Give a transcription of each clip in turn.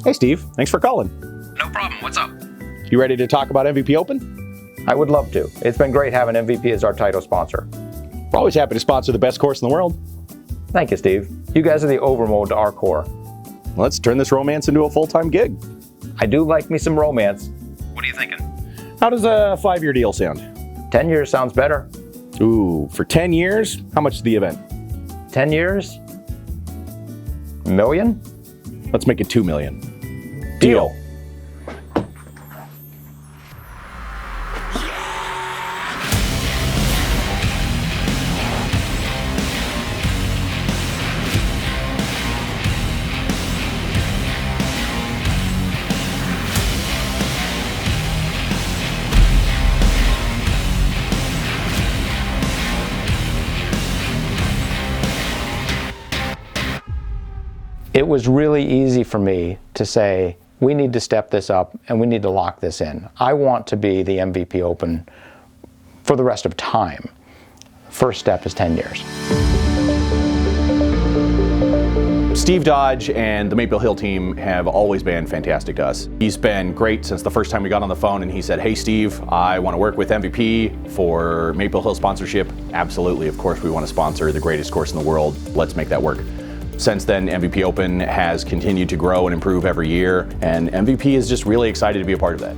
Hey, Steve. Thanks for calling. No problem. What's up? You ready to talk about MVP Open? I would love to. It's been great having MVP as our title sponsor. We're always happy to sponsor the best course in the world. Thank you, Steve. You guys are the overmold to our core. Let's turn this romance into a full-time gig. I do like me some romance. What are you thinking? How does a 5-year deal sound? 10 years sounds better. Ooh, for 10 years? How much is the event? 10 years? $1 million? Let's make it $2 million. Deal. It was really easy for me to say, we need to step this up and we need to lock this in. I want to be the MVP Open for the rest of time. First step is 10 years. Steve Dodge and the Maple Hill team have always been fantastic to us. He's been great since the first time we got on the phone and he said, hey Steve, I want to work with MVP for Maple Hill sponsorship. Absolutely, of course we want to sponsor the greatest course in the world. Let's make that work. Since then, MVP Open has continued to grow and improve every year, and MVP is just really excited to be a part of that.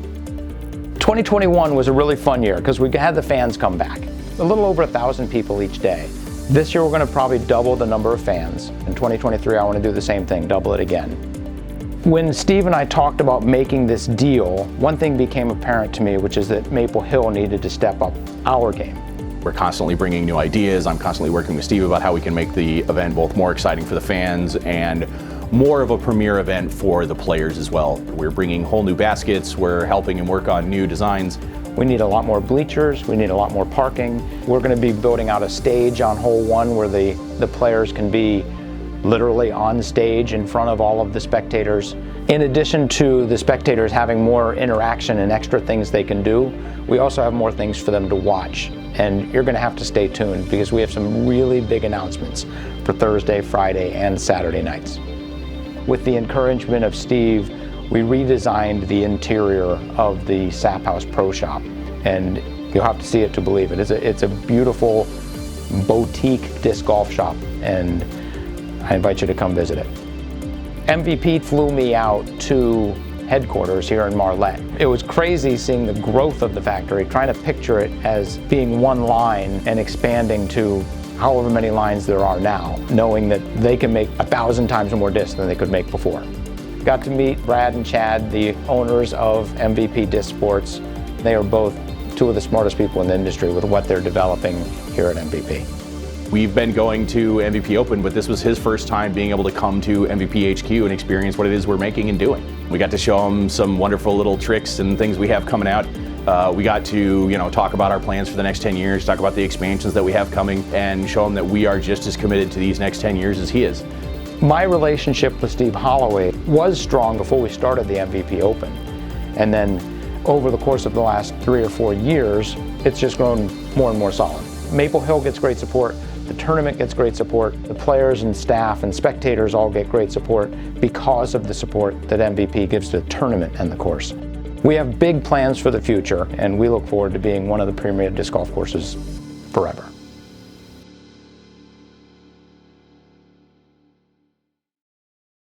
2021 was a really fun year because we had the fans come back. A little over 1,000 people each day. This year we're going to probably double the number of fans. In 2023 I want to do the same thing, double it again. When Steve and I talked about making this deal, one thing became apparent to me, which is that Maple Hill needed to step up our game. We're constantly bringing new ideas. I'm constantly working with Steve about how we can make the event both more exciting for the fans and more of a premier event for the players as well. We're bringing whole new baskets. We're helping him work on new designs. We need a lot more bleachers. We need a lot more parking. We're going to be building out a stage on hole 1 where the players can be literally on stage in front of all of the spectators. In addition to the spectators having more interaction and extra things they can do, we also have more things for them to watch. And you're going to have to stay tuned because we have some really big announcements for Thursday, Friday, and Saturday nights. With the encouragement of Steve, we redesigned the interior of the Sap House Pro Shop, and you'll have to see it to believe it. It's a beautiful boutique disc golf shop, and I invite you to come visit it. MVP flew me out to headquarters here in Marlette. It was crazy seeing the growth of the factory, trying to picture it as being one line and expanding to however many lines there are now, knowing that they can make 1,000 times more discs than they could make before. Got to meet Brad and Chad, the owners of MVP Disc Sports. They are both two of the smartest people in the industry with what they're developing here at MVP. We've been going to MVP Open, but this was his first time being able to come to MVP HQ and experience what it is we're making and doing. We got to show him some wonderful little tricks and things we have coming out. We got to, talk about our plans for the next 10 years, talk about the expansions that we have coming, and show him that we are just as committed to these next 10 years as he is. My relationship with Steve Holloway was strong before we started the MVP Open. And then over the course of the last 3 or 4 years, it's just grown more and more solid. Maple Hill gets great support. The tournament gets great support. The players and staff and spectators all get great support because of the support that MVP gives to the tournament and the course. We have big plans for the future, and we look forward to being one of the premier disc golf courses forever.